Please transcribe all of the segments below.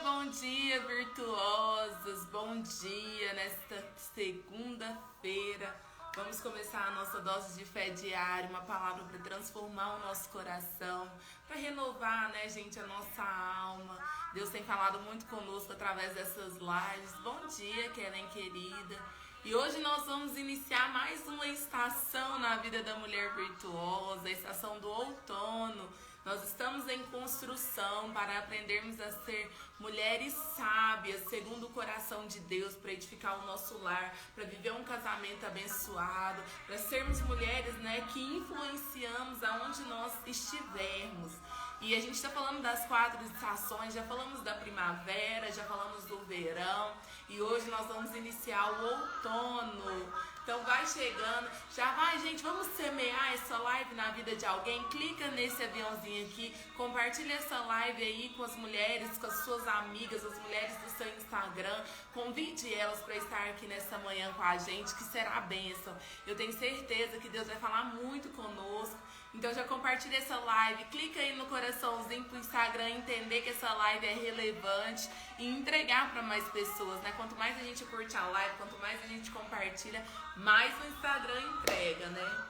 bom dia, virtuosas! Bom dia nesta segunda-feira. Vamos começar a nossa dose de fé diária, uma palavra para transformar o nosso coração, para renovar, né, gente, a nossa alma. Deus tem falado muito conosco através dessas lives. Bom dia, Kellen querida. E hoje nós vamos iniciar mais uma estação na vida da mulher virtuosa, a estação do outono. Nós estamos em construção para aprendermos a ser mulheres sábias, segundo o coração de Deus, para edificar o nosso lar, para viver um casamento abençoado, para sermos mulheres, né, que influenciamos aonde nós estivermos. E a gente está falando das 4 estações, já falamos da primavera, já falamos do verão e hoje nós vamos iniciar o outono. Então vai chegando, já vai, gente, vamos semear essa live na vida de alguém. Clica nesse aviãozinho aqui, compartilha essa live aí com as mulheres, com as suas amigas, as mulheres do seu Instagram. Convide elas para estar aqui nessa manhã com a gente, que será a bênção. Eu tenho certeza que Deus vai falar muito conosco. Então já compartilha essa live, clica aí no coraçãozinho pro Instagram entender que essa live é relevante e entregar para mais pessoas, né? Quanto mais a gente curte a live, quanto mais a gente compartilha, mais o Instagram entrega, né?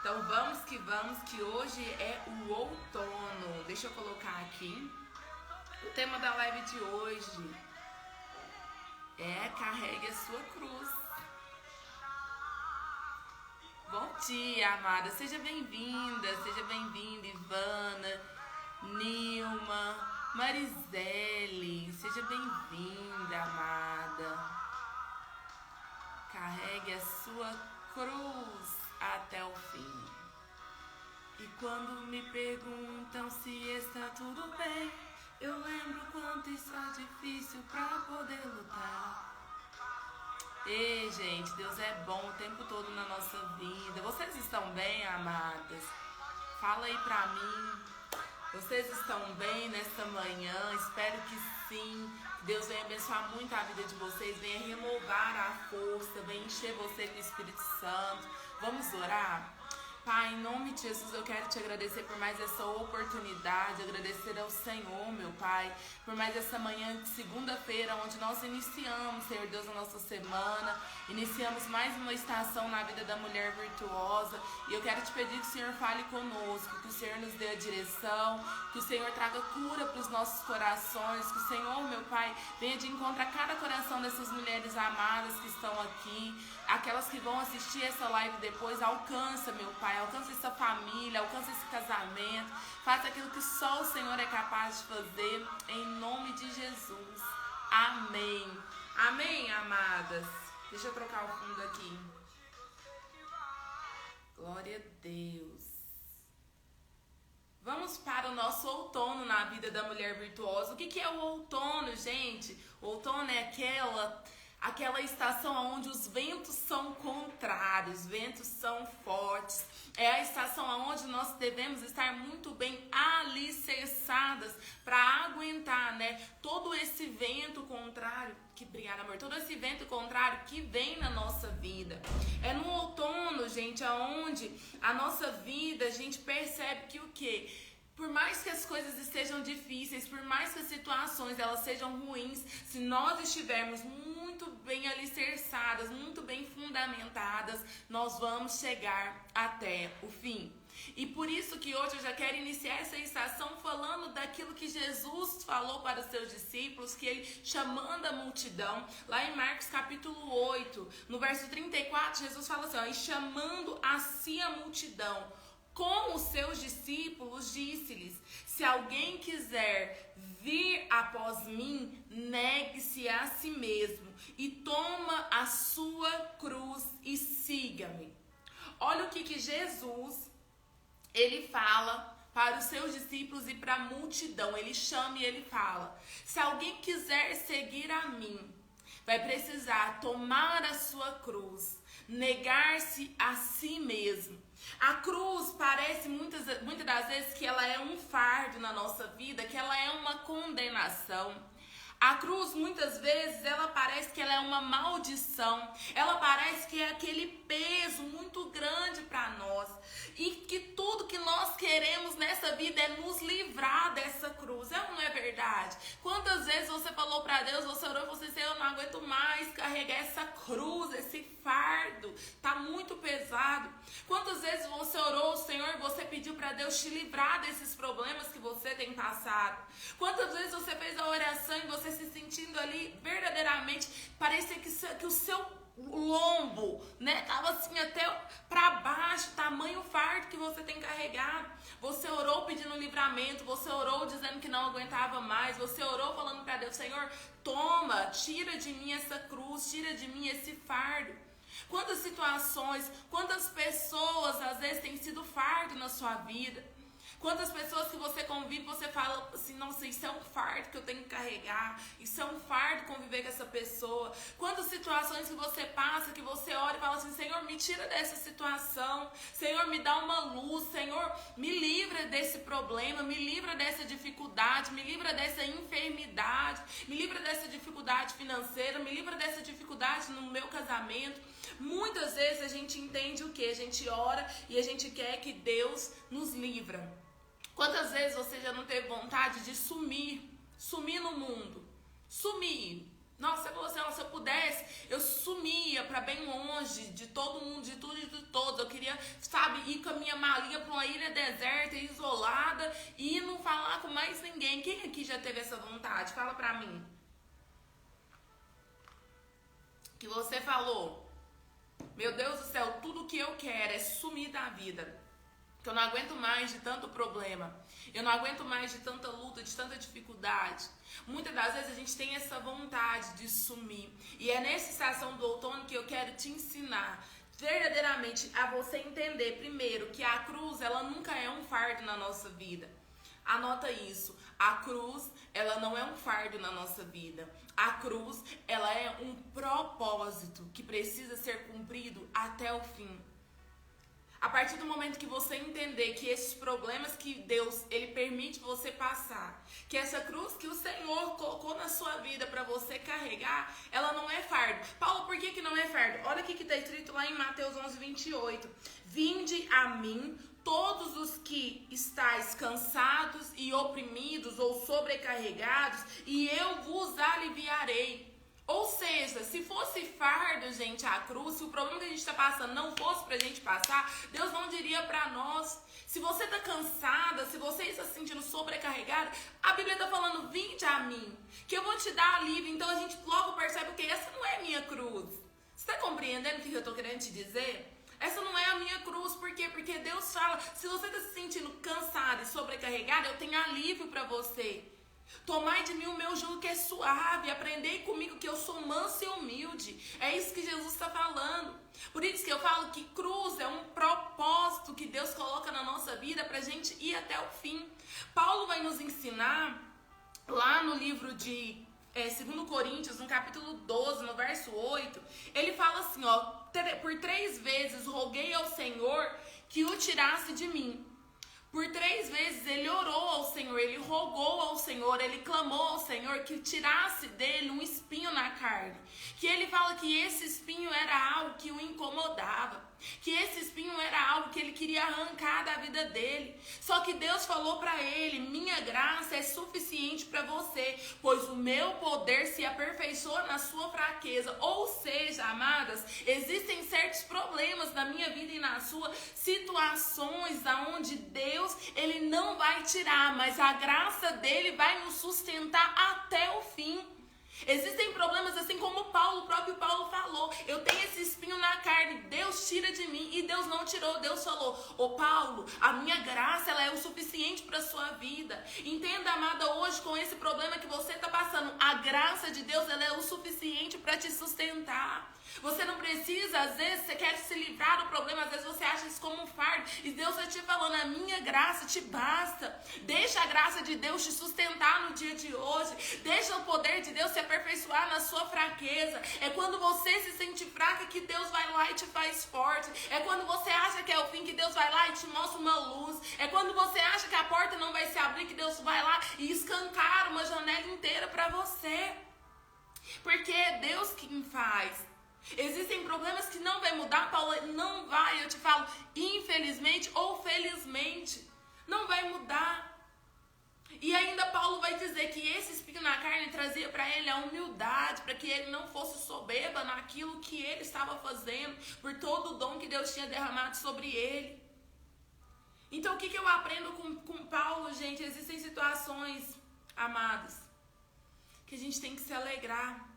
Então vamos, que hoje é o outono. Deixa eu colocar aqui. O tema da live de hoje é carregue a sua cruz. Bom dia, amada. Seja bem-vinda, Ivana, Nilma, Marisele. Seja bem-vinda, amada. Carregue a sua cruz até o fim. E quando me perguntam se está tudo bem, eu lembro quanto está difícil pra poder lutar. Ei, gente, Deus é bom o tempo todo na nossa vida. Vocês estão bem, amadas? Fala aí pra mim. Vocês estão bem nesta manhã? Espero que sim. Deus venha abençoar muito a vida de vocês. Venha renovar a força. Venha encher você com o Espírito Santo. Vamos orar? Pai, em nome de Jesus, eu quero te agradecer por mais essa oportunidade, agradecer ao Senhor, meu Pai, por mais essa manhã de segunda-feira, onde nós iniciamos, Senhor Deus, a nossa semana, iniciamos mais uma estação na vida da mulher virtuosa, e eu quero te pedir que o Senhor fale conosco, que o Senhor nos dê a direção, que o Senhor traga cura para os nossos corações, que o Senhor, meu Pai, venha de encontro a cada coração dessas mulheres amadas que estão aqui, aquelas que vão assistir essa live depois, alcança, meu Pai, alcança essa família, alcança esse casamento, faça aquilo que só o Senhor é capaz de fazer, em nome de Jesus. Amém. Amém, amadas. Deixa eu trocar o fundo aqui. Glória a Deus. Vamos para o nosso outono na vida da mulher virtuosa. O que é o outono, gente? O outono é aquela estação onde os ventos são contrários, os ventos são fortes. É a estação onde nós devemos estar muito bem alicerçadas para aguentar, né, todo esse vento contrário, todo esse vento contrário que vem na nossa vida. É no outono, gente, aonde a nossa vida, a gente percebe que o quê? Por mais que as coisas estejam difíceis, por mais que as situações elas sejam ruins, se nós estivermos muito bem alicerçadas, muito bem fundamentadas, nós vamos chegar até o fim. E por isso que hoje eu já quero iniciar essa estação falando daquilo que Jesus falou para os seus discípulos, que ele chamando a multidão, lá em Marcos capítulo 8, no verso 34, Jesus fala assim, ó, e chamando a si a multidão, com os seus discípulos, disse-lhes, se alguém quiser vir após mim, negue-se a si mesmo e toma a sua cruz e siga-me. Olha o que Jesus, ele fala para os seus discípulos e para a multidão. Ele chama e ele fala, se alguém quiser seguir a mim, vai precisar tomar a sua cruz, negar-se a si mesmo. A cruz parece muitas das vezes que ela é um fardo na nossa vida, que ela é uma condenação. A cruz, muitas vezes, ela parece que ela é uma maldição. Ela parece que é aquele peso muito grande para nós. E que tudo que nós queremos nessa vida é nos livrar dessa cruz. É ou não é verdade? Quantas vezes você falou para Deus, você orou e você disse, eu não aguento mais carregar essa cruz, esse fardo. Tá muito pesado. Quantas vezes você orou ao Senhor e você pediu para Deus te livrar desses problemas que você tem passado? Quantas vezes você fez a oração e você se sentindo ali verdadeiramente, parecia que o seu lombo, né, tava assim até para baixo, tamanho fardo que você tem carregado. Você orou pedindo livramento, você orou dizendo que não aguentava mais, você orou falando para Deus, Senhor, toma, tira de mim essa cruz, tira de mim esse fardo. Quantas situações, quantas pessoas às vezes têm sido fardo na sua vida? Quantas pessoas que você convive, você fala assim, nossa, isso é um fardo que eu tenho que carregar, isso é um fardo conviver com essa pessoa. Quantas situações que você passa, que você olha e fala assim, Senhor, me tira dessa situação, Senhor, me dá uma luz, Senhor, me livra desse problema, me livra dessa dificuldade, me livra dessa enfermidade, me livra dessa dificuldade financeira, me livra dessa dificuldade no meu casamento. Muitas vezes a gente entende o que? A gente ora e a gente quer que Deus nos livra. Quantas vezes você já não teve vontade de sumir no mundo? Sumir. Nossa, se eu pudesse, eu sumia para bem longe de todo mundo, de tudo e de todos. Eu queria, sabe, ir com a minha malinha para uma ilha deserta, isolada e não falar com mais ninguém. Quem aqui já teve essa vontade? Fala pra mim. Que você falou, meu Deus do céu, tudo que eu quero é sumir da vida. Que eu não aguento mais de tanto problema. Eu não aguento mais de tanta luta, de tanta dificuldade. Muitas das vezes a gente tem essa vontade de sumir. E é nessa estação do outono que eu quero te ensinar verdadeiramente a você entender, primeiro, que a cruz, ela nunca é um fardo na nossa vida. Anota isso. A cruz, ela não é um fardo na nossa vida. A cruz, ela é um propósito que precisa ser cumprido até o fim. A partir do momento que você entender que esses problemas que Deus, ele permite você passar, que essa cruz que o Senhor colocou na sua vida para você carregar, ela não é fardo. Paulo, por que não é fardo? Olha o que está escrito lá em Mateus 11:28. Vinde a mim, todos os que estáis cansados e oprimidos ou sobrecarregados, e eu vos aliviarei. Ou seja, se fosse fardo, gente, a cruz, se o problema que a gente está passando não fosse pra gente passar, Deus não diria pra nós. Se você está cansada, se você está se sentindo sobrecarregada, a Bíblia está falando, vinde a mim, que eu vou te dar alívio. Então a gente logo percebe que essa não é a minha cruz. Você está compreendendo o que eu estou querendo te dizer? Essa não é a minha cruz, por quê? Porque Deus fala, se você está se sentindo cansada e sobrecarregada, eu tenho alívio para você. Tomai de mim o meu jugo que é suave, aprendei comigo que eu sou manso e humilde. É isso que Jesus está falando. Por isso que eu falo que cruz é um propósito que Deus coloca na nossa vida para a gente ir até o fim. Paulo vai nos ensinar lá no livro de 2 Coríntios, no capítulo 12, no verso 8, ele fala assim, ó, por 3 vezes roguei ao Senhor que o tirasse de mim. Por 3 vezes ele orou ao Senhor, ele rogou ao Senhor, ele clamou ao Senhor que tirasse dele um espinho na carne. Que ele fala que esse espinho era algo que o incomodava. Que esse espinho era algo que ele queria arrancar da vida dele. Só que Deus falou para ele, minha graça é suficiente para você, pois o meu poder se aperfeiçoa na sua fraqueza. Ou seja, amadas, existem certos problemas na minha vida e na sua, situações aonde Deus, ele não vai tirar, mas a graça dele vai nos sustentar até o fim. Existem problemas assim como o próprio Paulo falou, eu tenho esse espinho na carne, Deus tira de mim, e Deus não tirou. Deus falou, Paulo, a minha graça ela é o suficiente para a sua vida. Entenda, amada, hoje com esse problema que você está passando, a graça de Deus ela é o suficiente para te sustentar. Você não precisa, às vezes você quer se livrar do problema, às vezes você acha isso como um fardo, e Deus vai te falando, a minha graça te basta. Deixa a graça de Deus te sustentar no dia de hoje, deixa o poder de Deus se aperfeiçoar na sua fraqueza. É quando você se sente fraca que Deus vai lá e te faz forte. É quando você acha que é o fim que Deus vai lá e te mostra uma luz. É quando você acha que a porta não vai se abrir que Deus vai lá e escancara uma janela inteira maneira para você. Porque é Deus quem faz. Existem problemas que não vai mudar, Paula, não vai, eu te falo, infelizmente ou felizmente, não vai mudar. E ainda Paulo vai dizer que esse espinho na carne trazia para ele a humildade, para que ele não fosse soberba naquilo que ele estava fazendo, por todo o dom que Deus tinha derramado sobre ele. Então o que eu aprendo com Paulo, gente? Existem situações, amados, que a gente tem que se alegrar.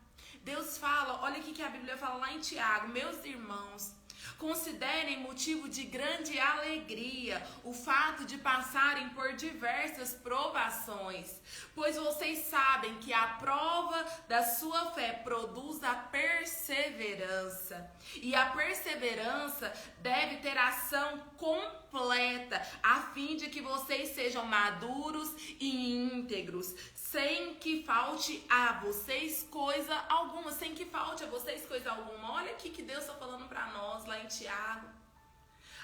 Deus fala, olha o que a Bíblia fala lá em Tiago: meus irmãos, considerem motivo de grande alegria o fato de passarem por diversas provações, pois vocês sabem que a prova da sua fé produz a perseverança. E a perseverança deve ter ação completa, a fim de que vocês sejam maduros e íntegros, sem que falte a vocês coisa alguma, sem que falte a vocês coisa alguma. Olha aqui que Deus está falando para nós lá em Tiago.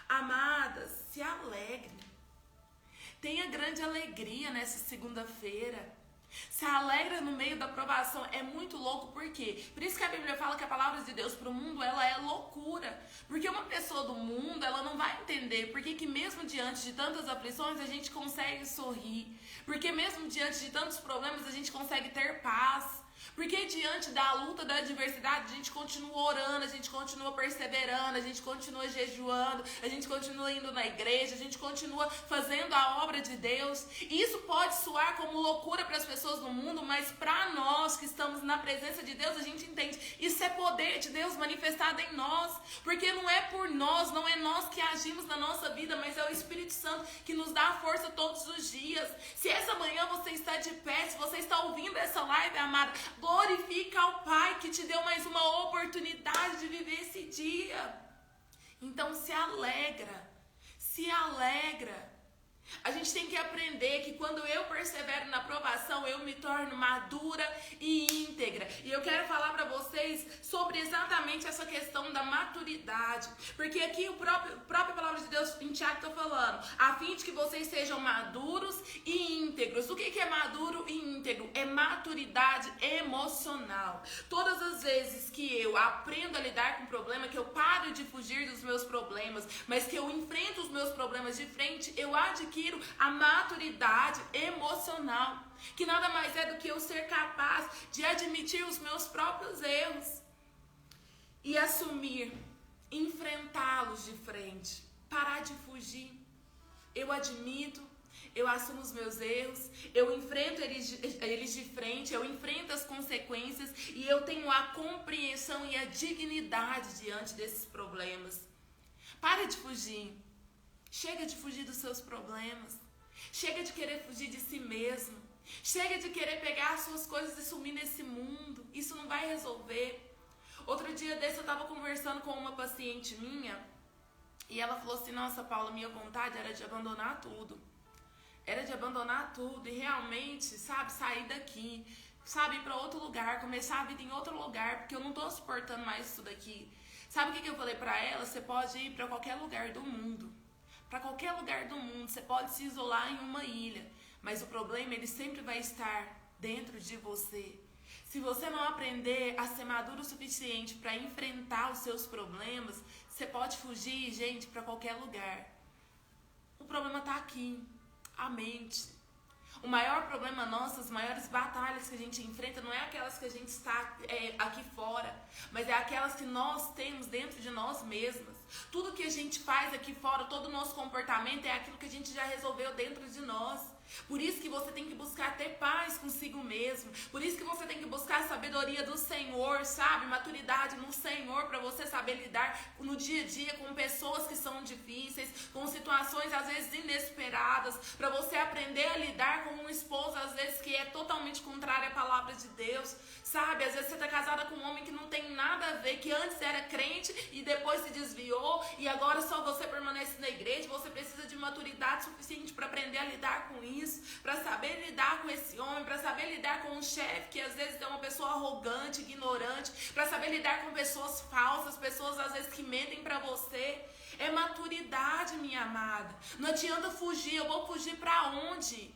Amadas, se alegrem. Tenha grande alegria nessa segunda-feira. Se alegra no meio da provação. É muito louco, por quê? Por isso que a Bíblia fala que a palavra de Deus para o mundo, ela é loucura. Porque uma pessoa do mundo, ela não vai entender por que mesmo diante de tantas aflições a gente consegue sorrir. Porque mesmo diante de tantos problemas a gente consegue ter paz. Porque diante da luta, da adversidade, a gente continua orando, a gente continua perseverando, a gente continua jejuando, a gente continua indo na igreja, a gente continua fazendo a obra de Deus. E isso pode soar como loucura para as pessoas do mundo, mas para nós que estamos na presença de Deus, a gente entende. Isso é poder de Deus manifestado em nós. Porque não é por nós, não é nós que agimos na nossa vida, mas é o Espírito Santo que nos dá a força todos os dias. Se essa manhã você está de pé, se você está ouvindo essa live, amada, glorifica ao Pai que te deu mais uma oportunidade de viver esse dia. Então se alegra, se alegra. A gente tem que aprender que quando eu persevero na provação, eu me torno madura e íntegra. E eu quero falar para vocês sobre exatamente essa questão da maturidade. Porque aqui a própria palavra de Deus em Tiago está falando, a fim de que vocês sejam maduros e íntegros. O que é maduro e íntegro? É maturidade emocional. Todas as vezes que eu aprendo a lidar com o problema, que eu paro de fugir dos meus problemas, mas que eu enfrento os meus problemas de frente, eu adquiro a maturidade emocional, que nada mais é do que eu ser capaz de admitir os meus próprios erros e assumir, enfrentá-los de frente, parar de fugir. Eu admito, eu assumo os meus erros, eu enfrento eles de frente, eu enfrento as consequências e eu tenho a compreensão e a dignidade diante desses problemas. Para de fugir. Chega de fugir dos seus problemas. Chega de querer fugir de si mesmo. Chega de querer pegar as suas coisas e sumir nesse mundo. Isso não vai resolver. Outro dia desse eu estava conversando com uma paciente minha e ela falou assim: nossa, Paula, minha vontade era de abandonar tudo. Era de abandonar tudo e realmente, sabe, sair daqui, sabe, ir para outro lugar, começar a vida em outro lugar, porque eu não estou suportando mais isso daqui. Sabe o que eu falei para ela? Você pode ir para qualquer lugar do mundo. Para qualquer lugar do mundo, você pode se isolar em uma ilha, mas o problema ele sempre vai estar dentro de você. Se você não aprender a ser maduro o suficiente para enfrentar os seus problemas, você pode fugir, gente, para qualquer lugar. O problema está aqui, a mente. O maior problema nosso, as maiores batalhas que a gente enfrenta não é aquelas que a gente está aqui fora, mas é aquelas que nós temos dentro de nós mesmas. Tudo que a gente faz aqui fora, todo o nosso comportamento é aquilo que a gente já resolveu dentro de nós. Por isso que você tem que buscar ter paz consigo mesmo. Por isso que você tem que buscar a sabedoria do Senhor, sabe? Maturidade no Senhor, para você saber lidar no dia a dia com pessoas que são difíceis, com situações às vezes inesperadas, para você aprender a lidar com um esposo às vezes que é totalmente contrário à palavra de Deus, sabe? Às vezes você está casada com um homem que não tem nada a ver, que antes era crente e depois se desviou e agora só você permanece na igreja. Você precisa de maturidade suficiente para aprender a lidar com isso, para saber lidar com esse homem, para saber lidar com um chefe que às vezes é uma pessoa arrogante, ignorante, para saber lidar com pessoas falsas, pessoas às vezes que mentem para você. É maturidade, minha amada. Não adianta fugir. Eu vou fugir para onde?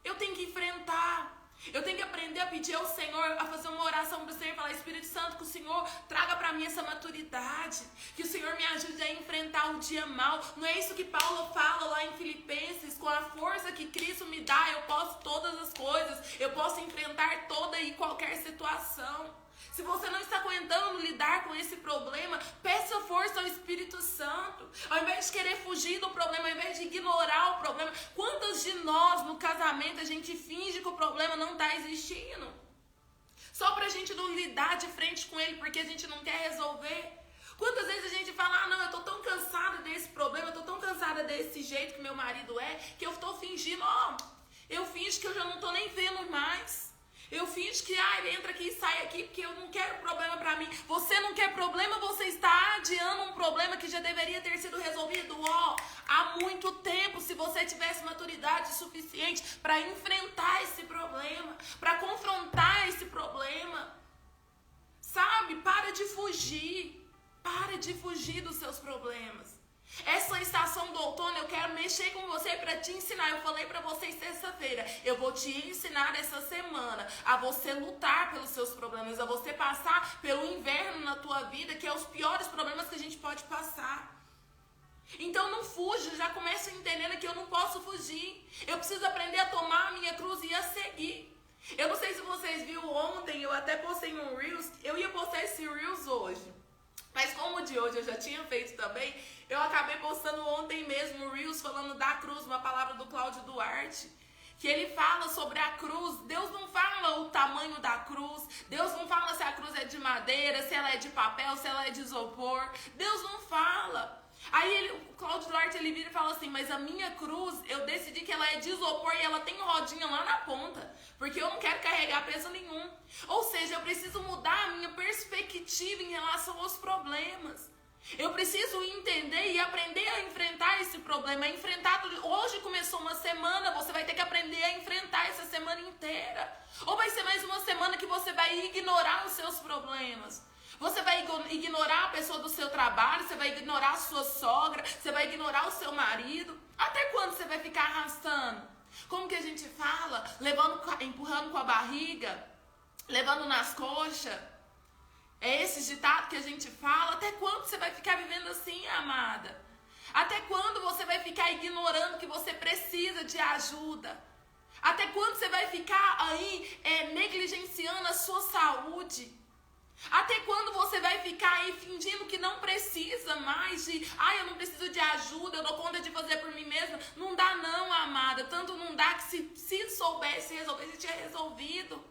Eu tenho que enfrentar. Eu tenho que aprender a pedir ao Senhor, a fazer uma oração para o Senhor e falar: Espírito Santo, que o Senhor traga para mim essa maturidade, que o Senhor me ajude a enfrentar o dia mal. Não é isso que Paulo fala lá em Filipenses? Com a força que Cristo me dá, eu posso todas as coisas, eu posso enfrentar toda e qualquer situação. Se você não está aguentando lidar com esse problema, peça força ao Espírito Santo. Ao invés de querer fugir do problema, ao invés de ignorar o problema. Quantas de nós no casamento a gente finge que o problema não está existindo? Só para a gente não lidar de frente com ele porque a gente não quer resolver. Quantas vezes a gente fala: não, eu estou tão cansada desse problema, eu estou tão cansada desse jeito que meu marido é, que eu estou fingindo, eu finjo que eu já não estou nem vendo mais. Eu finjo que entra aqui e sai aqui porque eu não quero problema pra mim. Você não quer problema, você está adiando um problema que já deveria ter sido resolvido há muito tempo. Se você tivesse maturidade suficiente para enfrentar esse problema, para confrontar esse problema. Sabe? Para de fugir. Para de fugir dos seus problemas. Essa estação do outono eu quero mexer com você para te ensinar. Eu falei para vocês sexta-feira, eu vou te ensinar essa semana a você lutar pelos seus problemas, a você passar pelo inverno na tua vida, que é os piores problemas que a gente pode passar. Então não fuja, já começa entendendo que eu não posso fugir. Eu preciso aprender a tomar a minha cruz e a seguir. Eu não sei se vocês viram ontem, eu até postei um Reels, eu ia postar esse Reels hoje. Mas como o de hoje eu já tinha feito também, eu acabei postando ontem mesmo o Reels falando da cruz, uma palavra do Cláudio Duarte, que ele fala sobre a cruz. Deus não fala o tamanho da cruz, Deus não fala se a cruz é de madeira, se ela é de papel, se ela é de isopor, Deus não fala. Aí o Cláudio Duarte ele vira e fala assim: mas a minha cruz, eu decidi que ela é de isopor e ela tem rodinha lá na ponta, porque eu não quero carregar peso nenhum. Ou seja, eu preciso mudar a minha perspectiva em relação aos problemas. Eu preciso entender e aprender a enfrentar esse problema. Hoje começou uma semana, você vai ter que aprender a enfrentar essa semana inteira. Ou vai ser mais uma semana que você vai ignorar os seus problemas. Você vai ignorar a pessoa do seu trabalho, você vai ignorar a sua sogra, você vai ignorar o seu marido. Até quando você vai ficar arrastando? Como que a gente fala? Empurrando com a barriga, levando nas coxas. É esse ditado que a gente fala. Até quando você vai ficar vivendo assim, amada? Até quando você vai ficar ignorando que você precisa de ajuda? Até quando você vai ficar aí negligenciando a sua saúde? Até quando você vai ficar aí fingindo que não precisa mais eu não preciso de ajuda, eu dou conta de fazer por mim mesma? Não dá não, amada. Tanto não dá que se soubesse resolver, você tinha resolvido.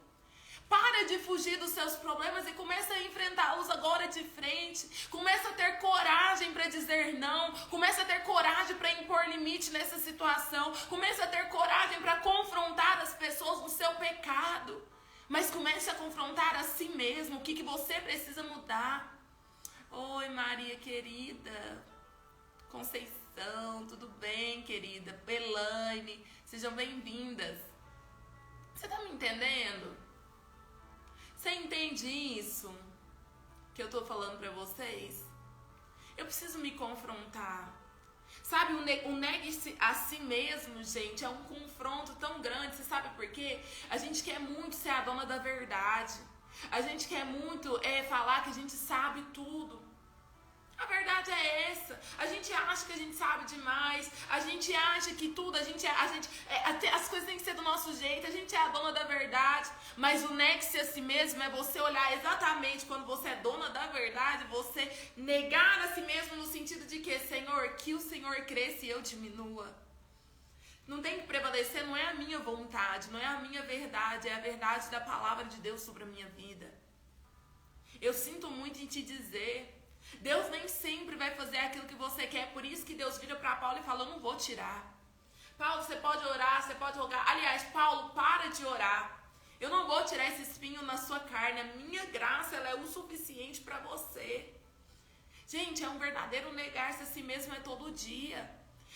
Para de fugir dos seus problemas e começa a enfrentá-los agora de frente. Começa a ter coragem para dizer não. Começa a ter coragem para impor limite nessa situação. Começa a ter coragem para confrontar as pessoas no seu pecado. Mas comece a confrontar a si mesmo. O que você precisa mudar. Oi, Maria querida. Conceição, tudo bem, querida? Belaine, sejam bem-vindas. Você tá me entendendo? Você entende isso que eu tô falando pra vocês? Eu preciso me confrontar. Sabe, o negue-se a si mesmo, gente, é um confronto tão grande. Você sabe por quê? A gente quer muito ser a dona da verdade. A gente quer muito falar que a gente sabe tudo. A verdade é essa. A gente acha que a gente sabe demais. A gente acha que tudo, as coisas têm que ser do nosso jeito. A gente é a dona da verdade. Mas o negue-se a si mesmo é você olhar exatamente quando você é dona da verdade, você negar a si mesmo no sentido de que, Senhor, que o Senhor cresça e eu diminua. Não tem que prevalecer, não é a minha vontade, não é a minha verdade, é a verdade da palavra de Deus sobre a minha vida. Eu sinto muito em te dizer, Deus nem sempre vai fazer aquilo que você quer, por isso que Deus vira para Paulo e fala: eu não vou tirar. Paulo, você pode orar, você pode rogar. Aliás, Paulo, para de orar. Eu não vou tirar esse espinho na sua carne. A minha graça, ela é o suficiente para você. Gente, é um verdadeiro negar-se a si mesmo todo dia.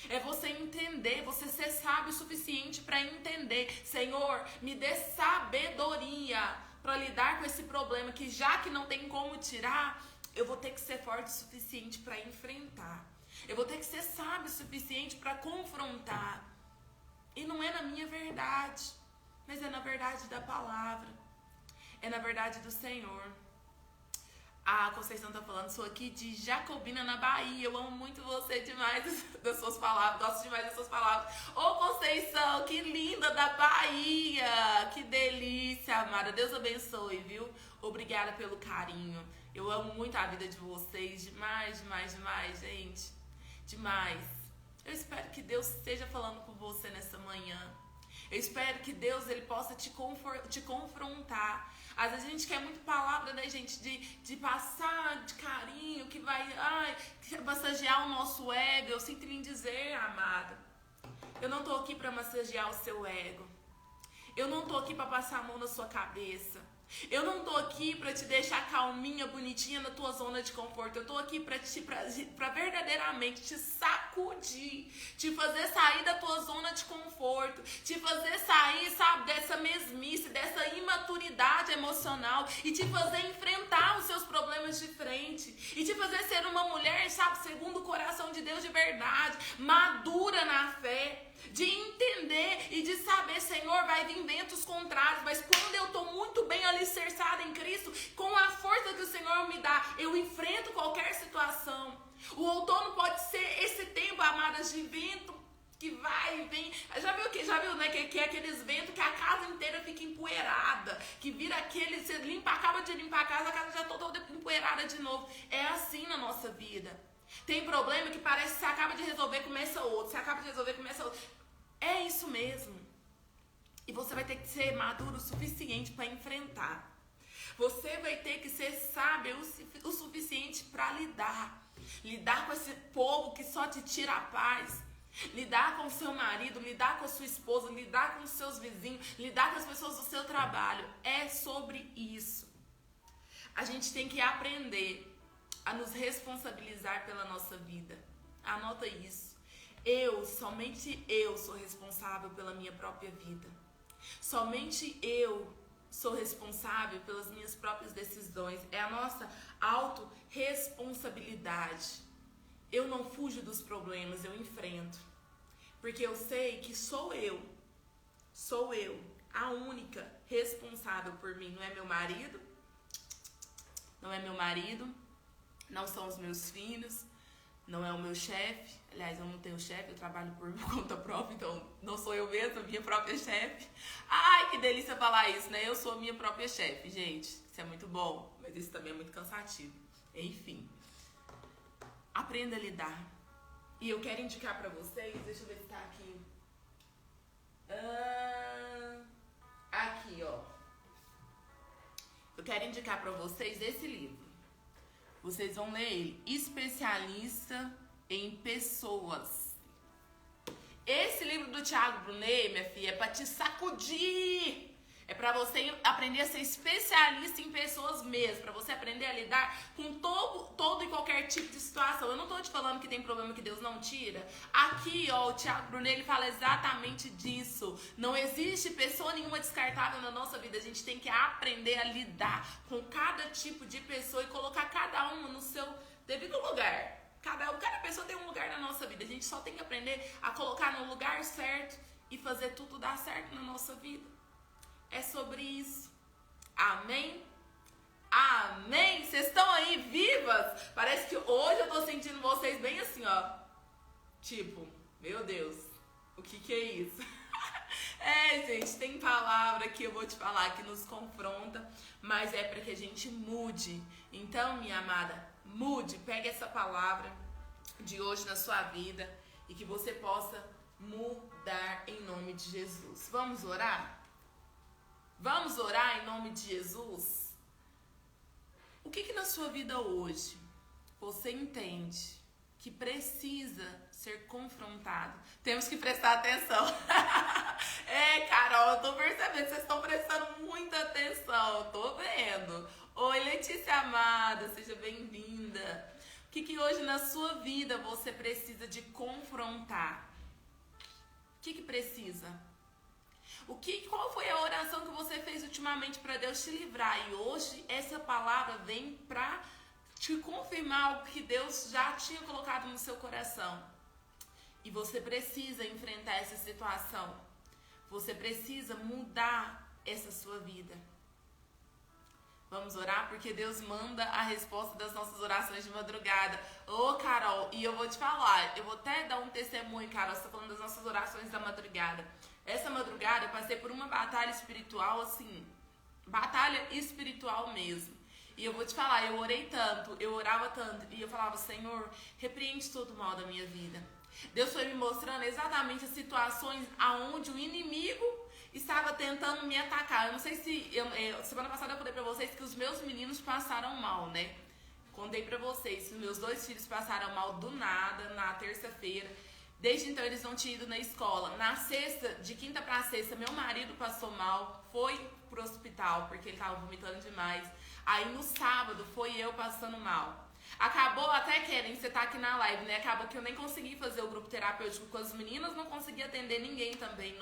É você entender, você ser sábio o suficiente para entender. Senhor, me dê sabedoria para lidar com esse problema que já que não tem como tirar, eu vou ter que ser forte o suficiente para enfrentar. Eu vou ter que ser sábio o suficiente para confrontar. E não é na minha verdade, mas é na verdade da palavra. é na verdade do Senhor. A Conceição tá falando, sou aqui de Jacobina, na Bahia. Eu amo muito você demais das suas palavras. Gosto demais das suas palavras. Ô Conceição, que linda, da Bahia. Que delícia, amada. Deus abençoe, viu? Obrigada pelo carinho. Eu amo muito a vida de vocês. Demais, demais, demais, gente. Demais. Eu espero que Deus esteja falando com você nessa manhã. Eu espero que Deus ele possa te confrontar. Às vezes a gente quer muito palavra, né, gente, de passar de carinho, que vai massagear o nosso ego. Eu sinto lhe dizer, amada, eu não tô aqui para massagear o seu ego. Eu não tô aqui para passar a mão na sua cabeça. Eu não tô aqui para te deixar calminha, bonitinha na tua zona de conforto. Eu tô aqui para verdadeiramente te sacudir, te fazer sair da tua zona de conforto, te fazer sair, sabe, dessa mesmice, dessa imaturidade emocional e te fazer enfrentar os seus problemas de frente e te fazer ser uma mulher, sabe, segundo o coração de Deus de verdade, madura na fé. De entender e de saber, Senhor, vai vir ventos contrários, mas quando eu estou muito bem alicerçada em Cristo, com a força que o Senhor me dá, eu enfrento qualquer situação. O outono pode ser esse tempo, amadas, de vento que vai e vem. Já viu, né? Que é aqueles ventos que a casa inteira fica empoeirada, que vira aquele, você acaba de limpar a casa já está toda empoeirada de novo. É assim na nossa vida. Tem problema que parece que você acaba de resolver, começa outro. Você acaba de resolver, começa outro. É isso mesmo. E você vai ter que ser maduro o suficiente para enfrentar. Você vai ter que ser sábio o suficiente para lidar. Lidar com esse povo que só te tira a paz. Lidar com o seu marido, lidar com a sua esposa, lidar com os seus vizinhos, lidar com as pessoas do seu trabalho. É sobre isso. A gente tem que aprender a nos responsabilizar pela nossa vida. Anota isso. Somente eu sou responsável pela minha própria vida. Somente eu sou responsável pelas minhas próprias decisões. É a nossa autorresponsabilidade. Eu não fujo dos problemas, eu enfrento. Porque eu sei que sou eu a única responsável por mim. Não é meu marido, não são os meus filhos, não é o meu chefe. Aliás, eu não tenho chefe, eu trabalho por conta própria, então não sou eu mesma, minha própria chefe. Ai, que delícia falar isso, né? Eu sou minha própria chefe, gente. Isso é muito bom, mas isso também é muito cansativo. Enfim, aprenda a lidar. E eu quero indicar pra vocês, deixa eu ver se tá aqui. Aqui, ó. Eu quero indicar pra vocês esse livro. Vocês vão ler ele, Especialista em Pessoas. Esse livro do Thiago Brunet, minha filha, é pra te sacudir. É pra você aprender a ser especialista em pessoas mesmo. Pra você aprender a lidar com todo e qualquer tipo de situação. Eu não tô te falando que tem problema que Deus não tira. Aqui, ó, o Thiago Brunet, ele fala exatamente disso. Não existe pessoa nenhuma descartável na nossa vida. A gente tem que aprender a lidar com cada tipo de pessoa e colocar cada uma no seu devido lugar. Cada pessoa tem um lugar na nossa vida. A gente só tem que aprender a colocar no lugar certo e fazer tudo dar certo na nossa vida. É sobre isso. Amém? Amém? Vocês estão aí vivas? Parece que hoje eu tô sentindo vocês bem assim, ó. Tipo, meu Deus, o que é isso? Gente, tem palavra que eu vou te falar que nos confronta, mas é para que a gente mude. Então, minha amada, mude. Pegue essa palavra de hoje na sua vida e que você possa mudar em nome de Jesus. Vamos orar? Vamos orar em nome de Jesus? O que na sua vida hoje você entende que precisa ser confrontado? Temos que prestar atenção. Carol, eu tô percebendo, vocês estão prestando muita atenção, eu tô vendo. Oi, Letícia amada, seja bem-vinda. O que hoje na sua vida você precisa de confrontar? O que precisa? Qual foi a oração que você fez ultimamente para Deus te livrar? E hoje essa palavra vem para te confirmar algo que Deus já tinha colocado no seu coração. E você precisa enfrentar essa situação. Você precisa mudar essa sua vida. Vamos orar? Porque Deus manda a resposta das nossas orações de madrugada. Ô, Carol, e eu vou te falar, eu vou até dar um testemunho, Carol, você tá falando das nossas orações da madrugada. Essa madrugada eu passei por uma batalha espiritual, assim, batalha espiritual mesmo. E eu vou te falar, eu orei tanto, eu orava tanto, e eu falava, Senhor, repreende todo o mal da minha vida. Deus foi me mostrando exatamente as situações aonde o inimigo estava tentando me atacar. Eu não sei se... semana passada eu falei pra vocês que os meus meninos passaram mal, né? Contei pra vocês que os meus 2 filhos passaram mal do nada, na terça-feira. Desde então eles não tinham ido na escola. Na sexta, de quinta pra sexta, meu marido passou mal, foi pro hospital, porque ele tava vomitando demais. Aí no sábado, foi eu passando mal. Acabou até querem, você tá aqui na live, né? Acabou que eu nem consegui fazer o grupo terapêutico com as meninas, não consegui atender ninguém também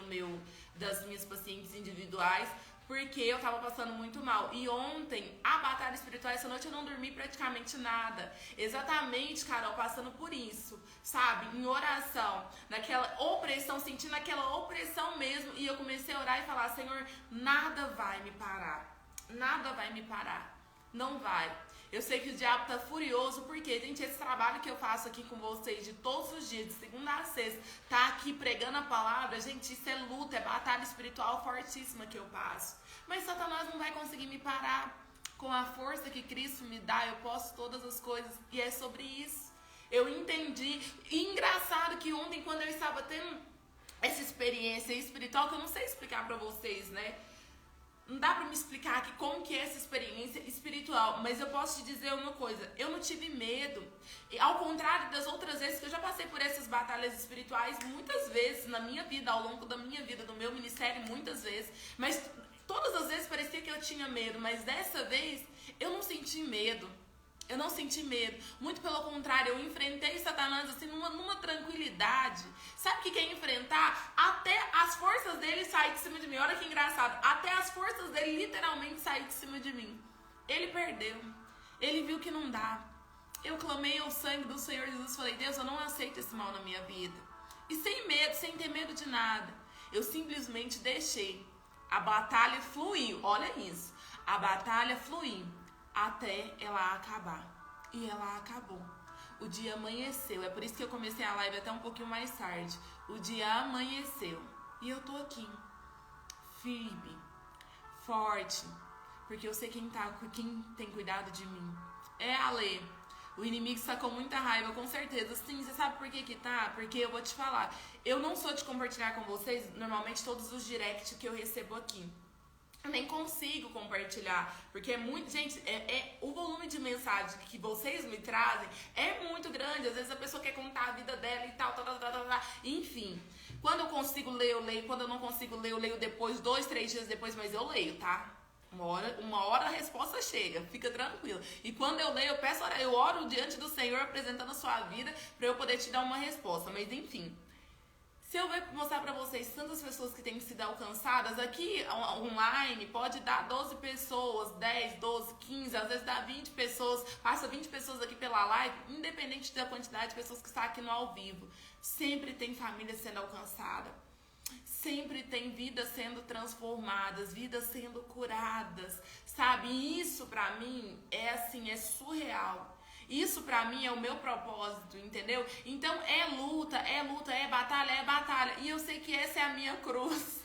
das minhas pacientes individuais, porque eu tava passando muito mal. E ontem, a batalha espiritual, essa noite eu não dormi praticamente nada. Exatamente, Carol, passando por isso, sabe? Em oração, naquela opressão, sentindo aquela opressão mesmo. E eu comecei a orar e falar, Senhor, nada vai me parar. Nada vai me parar. Não vai. Eu sei que o diabo tá furioso, porque, gente, esse trabalho que eu faço aqui com vocês de todos os dias, de segunda a sexta, tá aqui pregando a palavra, gente, isso é luta, é batalha espiritual fortíssima que eu passo. Mas Satanás não vai conseguir me parar. Com a força que Cristo me dá, eu posso todas as coisas. E é sobre isso. Eu entendi. E engraçado que ontem, quando eu estava tendo essa experiência espiritual, que eu não sei explicar pra vocês, né? Não dá pra me explicar aqui como que é essa experiência espiritual, mas eu posso te dizer uma coisa, eu não tive medo. E ao contrário das outras vezes que eu já passei por essas batalhas espirituais, muitas vezes na minha vida, ao longo da minha vida, do meu ministério, muitas vezes, mas todas as vezes parecia que eu tinha medo, mas dessa vez eu não senti medo. Eu não senti medo, muito pelo contrário, eu enfrentei Satanás assim numa tranquilidade. Sabe o que é enfrentar? Até as forças dele saírem de cima de mim. Olha que engraçado, até as forças dele literalmente saírem de cima de mim. Ele perdeu, ele viu que não dá. Eu clamei ao sangue do Senhor Jesus, falei, Deus, eu não aceito esse mal na minha vida. E sem medo, sem ter medo de nada, eu simplesmente deixei a batalha fluir, olha isso, a batalha fluir. Até ela acabar. E ela acabou. O dia amanheceu. É por isso que eu comecei a live até um pouquinho mais tarde. O dia amanheceu. E eu tô aqui. Firme. Forte. Porque eu sei quem tem cuidado de mim. É a Lê. O inimigo sacou muita raiva, com certeza. Sim, você sabe por que que tá? Porque eu vou te falar. Eu não sou de compartilhar com vocês, normalmente, todos os directs que eu recebo aqui. Eu nem consigo compartilhar, porque é muito, gente, o volume de mensagem que vocês me trazem é muito grande. Às vezes a pessoa quer contar a vida dela e tal, enfim. Quando eu consigo ler, eu leio. Quando eu não consigo ler, eu leio depois, 2, 3 dias depois, mas eu leio, tá? Uma hora a resposta chega, fica tranquilo. E quando eu leio, eu oro diante do Senhor, apresentando a sua vida, pra eu poder te dar uma resposta. Mas enfim. Se eu ver mostrar pra vocês tantas pessoas que têm sido alcançadas, aqui online pode dar 12 pessoas, 10, 12, 15, às vezes dá 20 pessoas, passa 20 pessoas aqui pela live, independente da quantidade de pessoas que estão aqui no ao vivo. Sempre tem família sendo alcançada, sempre tem vidas sendo transformadas, vidas sendo curadas, sabe? E isso pra mim é assim, é surreal. Isso pra mim é o meu propósito, entendeu? Então é luta, é batalha. E eu sei que essa é a minha cruz.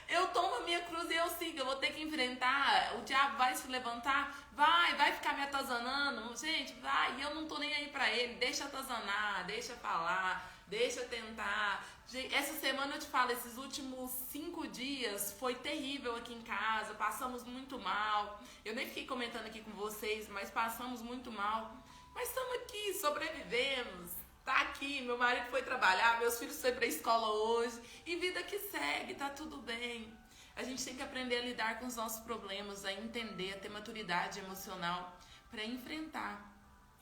Eu tomo a minha cruz e eu sigo. Eu vou ter que enfrentar. O diabo vai se levantar, vai ficar me atazanando. Gente, vai. E eu não tô nem aí pra ele. Deixa atazanar, deixa falar, deixa tentar. Essa semana eu te falo, esses últimos 5 dias foi terrível aqui em casa, passamos muito mal. Eu nem fiquei comentando aqui com vocês, mas passamos muito mal. Mas estamos aqui, sobrevivemos. Tá aqui, meu marido foi trabalhar, meus filhos foram pra escola hoje. E vida que segue, tá tudo bem. A gente tem que aprender a lidar com os nossos problemas, a entender, a ter maturidade emocional para enfrentar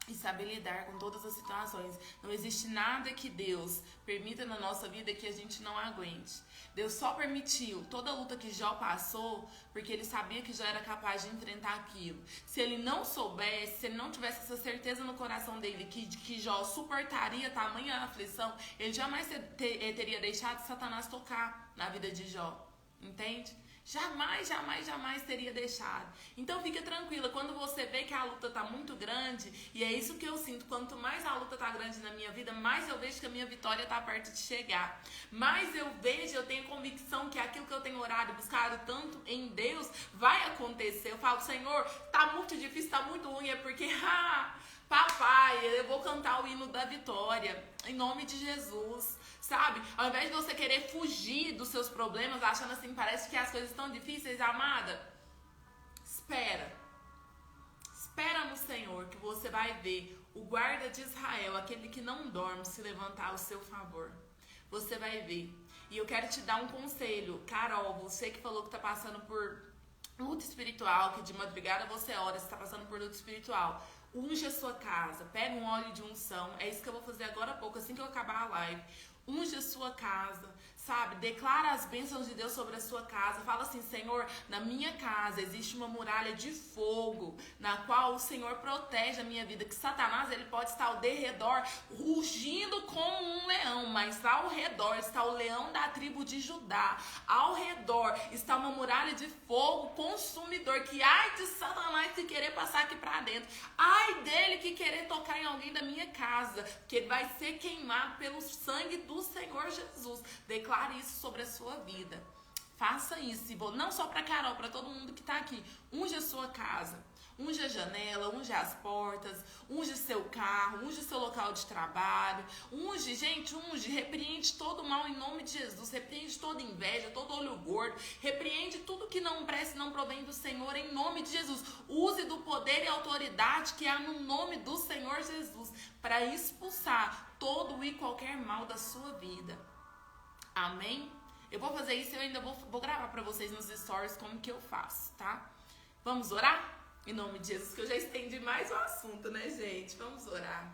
e saber lidar com todas as situações. Não existe nada que Deus permita na nossa vida que a gente não aguente. Deus só permitiu toda a luta que Jó passou porque ele sabia que Jó era capaz de enfrentar aquilo. Se ele não soubesse, se ele não tivesse essa certeza no coração dele que Jó suportaria tamanha aflição, ele jamais teria deixado Satanás tocar na vida de Jó. Entende? Jamais, jamais, jamais teria deixado. Então fica tranquila, quando você vê que a luta tá muito grande, e é isso que eu sinto, quanto mais a luta tá grande na minha vida, mais eu vejo que a minha vitória tá perto de chegar. Mais eu vejo, eu tenho convicção que aquilo que eu tenho orado e buscado tanto em Deus vai acontecer. Eu falo, Senhor, tá muito difícil, tá muito ruim, é porque, papai, eu vou cantar o hino da vitória, em nome de Jesus. Sabe? Ao invés de você querer fugir dos seus problemas, achando assim, parece que as coisas estão difíceis, amada, espera. Espera no Senhor, que você vai ver o guarda de Israel, aquele que não dorme, se levantar ao seu favor. Você vai ver. E eu quero te dar um conselho. Carol, você que falou que tá passando por luta espiritual, que de madrugada você ora, você tá passando por luta espiritual. Unge a sua casa, pega um óleo de unção. É isso que eu vou fazer agora há pouco, assim que eu acabar a live. Unge a sua casa, sabe? Declara as bênçãos de Deus sobre a sua casa. Fala assim, Senhor, na minha casa existe uma muralha de fogo, na qual o Senhor protege a minha vida. Que Satanás, ele pode estar ao derredor, rugindo como um leão, mas ao redor está o leão da tribo de Judá. Ao redor está uma muralha de fogo consumidor, que ai de Satanás que querer passar aqui pra dentro. Ai dele que querer tocar em alguém da minha casa, que ele vai ser queimado pelo sangue do Senhor Jesus. Declare isso sobre a sua vida. Faça isso. Não só para Carol, para todo mundo que está aqui. Unge a sua casa. Unge a janela, unge as portas, unge seu carro, unge seu local de trabalho. Unge, gente, unge. Repreende todo o mal em nome de Jesus. Repreende toda inveja, todo olho gordo. Repreende tudo que não presta e não provém do Senhor em nome de Jesus. Use do poder e autoridade que há no nome do Senhor Jesus para expulsar todo e qualquer mal da sua vida. Amém? Eu vou fazer isso e eu ainda vou gravar para vocês nos stories como que eu faço, tá? Vamos orar? Em nome de Jesus, que eu já estendi mais o assunto, né, gente? Vamos orar.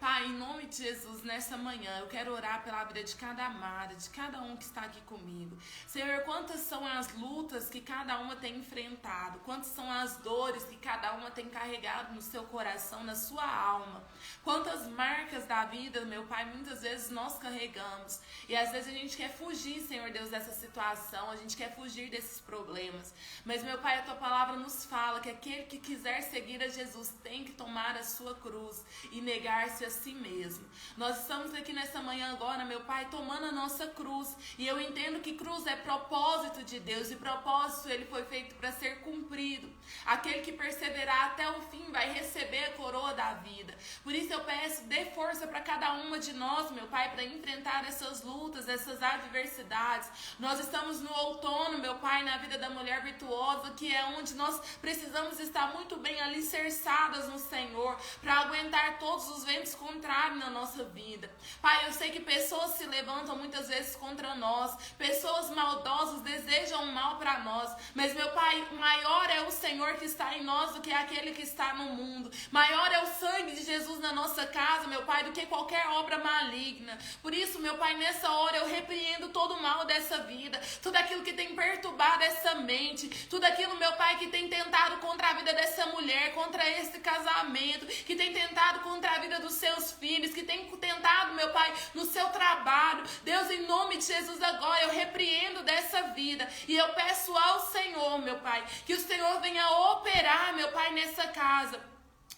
Pai, em nome de Jesus, nessa manhã, eu quero orar pela vida de cada amada, de cada um que está aqui comigo. Senhor, quantas são as lutas que cada uma tem enfrentado, quantas são as dores que cada uma tem carregado no seu coração, na sua alma. Quantas marcas da vida, meu Pai, muitas vezes nós carregamos. E às vezes a gente quer fugir, Senhor Deus, dessa situação, a gente quer fugir desses problemas. Mas, meu Pai, a Tua palavra nos fala que aquele que quiser seguir a Jesus tem que tomar a sua cruz e negar-se a si mesmo. Nós estamos aqui nessa manhã agora, meu Pai, tomando a nossa cruz. E eu entendo que cruz é propósito de Deus. E propósito, ele foi feito para ser cumprido. Aquele que perseverar até o fim vai receber a coroa da vida. Por isso eu peço, dê força para cada uma de nós, meu Pai, para enfrentar essas lutas, essas adversidades. Nós estamos no outono, meu Pai, na vida da mulher virtuosa, que é onde nós precisamos estar muito bem alicerçadas no Senhor, para aguentar todos os ventos contrários na nossa vida. Pai, eu sei que pessoas se levantam muitas vezes contra nós, pessoas maldosas desejam o mal para nós, mas, meu Pai, maior é o Senhor que está em nós do que aquele que está no mundo. Maior é o sangue de Jesus na nossa casa, meu Pai, do que qualquer obra maligna. Por isso, meu Pai, nessa hora eu repreendo todo o mal dessa vida, tudo aquilo que tem perturbado essa mente, tudo aquilo, meu Pai, que tem tentado contra a vida dessa mulher, contra esse casamento, que tem tentado contra a vida dos seus filhos, que tem tentado, meu Pai, no seu trabalho. Deus, em nome de Jesus, agora eu repreendo dessa vida e eu peço ao Senhor, meu Pai, que o Senhor venha operar, meu Pai, nessa casa.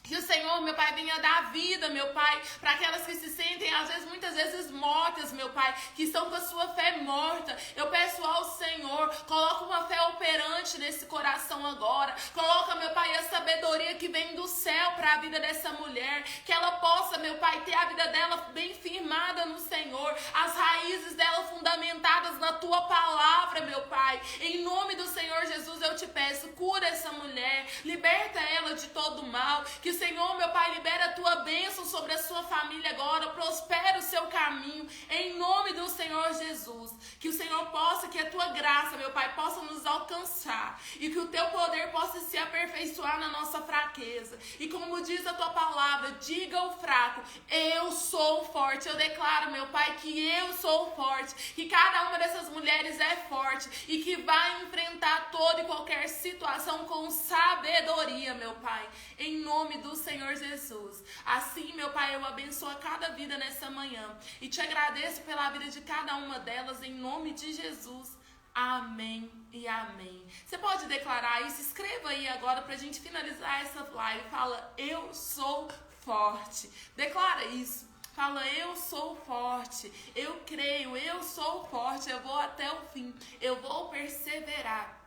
Que o Senhor, meu Pai, venha dar vida, meu Pai, para aquelas que se sentem, às vezes, muitas vezes mortas, meu Pai, que estão com a sua fé morta. Eu peço ao Senhor, coloca uma fé operante nesse coração agora. Coloca, meu Pai, a sabedoria que vem do céu para a vida dessa mulher. Que ela possa, meu Pai, ter a vida dela bem firmada no Senhor. As raízes dela fundamentadas na Tua palavra, meu Pai. Em nome do Senhor Jesus, eu te peço, cura essa mulher, liberta ela de todo mal. Que o Senhor, meu Pai, libera a Tua bênção sobre a sua família agora, prospera o seu caminho, em nome do Senhor Jesus. Que o Senhor possa, que a Tua graça, meu Pai, possa nos alcançar, e que o Teu poder possa se aperfeiçoar na nossa fraqueza. E como diz a Tua palavra, diga ao fraco, eu sou forte. Eu declaro, meu Pai, que eu sou forte, que cada uma dessas mulheres é forte, e que vai enfrentar toda e qualquer situação com sabedoria, meu Pai, em nome do Senhor Jesus. Assim, meu Pai, eu abençoo a cada vida nessa manhã e te agradeço pela vida de cada uma delas, em nome de Jesus. Amém e amém. Você pode declarar isso? Escreva aí agora pra gente finalizar essa live. Fala, eu sou forte. Declara isso. Fala, eu sou forte. Eu creio, eu sou forte. Eu vou até o fim. Eu vou perseverar.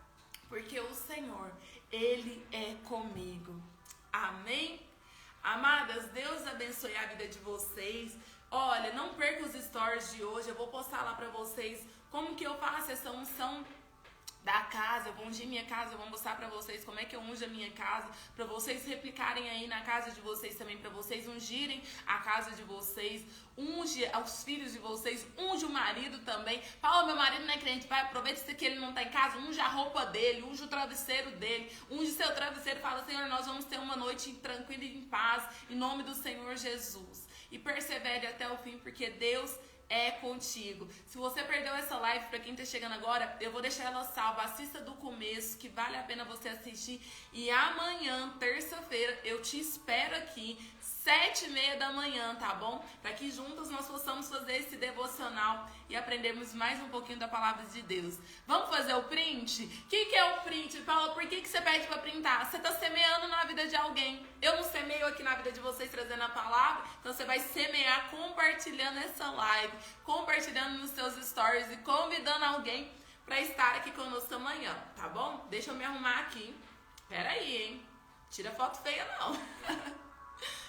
Porque o Senhor, Ele é comigo. Amém? Amadas, Deus abençoe a vida de vocês. Olha, não perca os stories de hoje. Eu vou postar lá pra vocês como que eu faço essa unção da casa. Eu vou ungir minha casa, eu vou mostrar pra vocês como é que eu unjo a minha casa, pra vocês replicarem aí na casa de vocês também, pra vocês ungirem a casa de vocês, unge aos filhos de vocês, unge o marido também. Fala, meu marido não é crente, vai, aproveita que ele não tá em casa, unge a roupa dele, unge o travesseiro dele, unge seu travesseiro, fala, Senhor, nós vamos ter uma noite tranquila e em paz, em nome do Senhor Jesus. E persevere até o fim, porque Deus é contigo. Se você perdeu essa live, pra quem tá chegando agora, eu vou deixar ela salva. Assista do começo, que vale a pena você assistir. E amanhã, terça-feira, eu te espero aqui, 7h30 da manhã, tá bom? Para que juntos nós possamos fazer esse devocional e aprendermos mais um pouquinho da palavra de Deus. Vamos fazer o print? O que é o print? Paula, por que você pede para printar? Você tá semeando na vida de alguém. Eu não semeio aqui na vida de vocês trazendo a palavra, então você vai semear compartilhando essa live, compartilhando nos seus stories e convidando alguém para estar aqui conosco amanhã, tá bom? Deixa eu me arrumar aqui. Pera aí, hein? Tira foto feia não.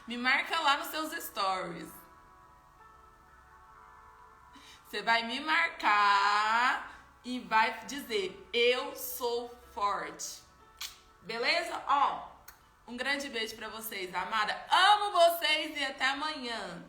Me marca lá nos seus stories. Você vai me marcar e vai dizer, eu sou forte. Beleza? Ó, um grande beijo pra vocês, amada. Amo vocês e até amanhã.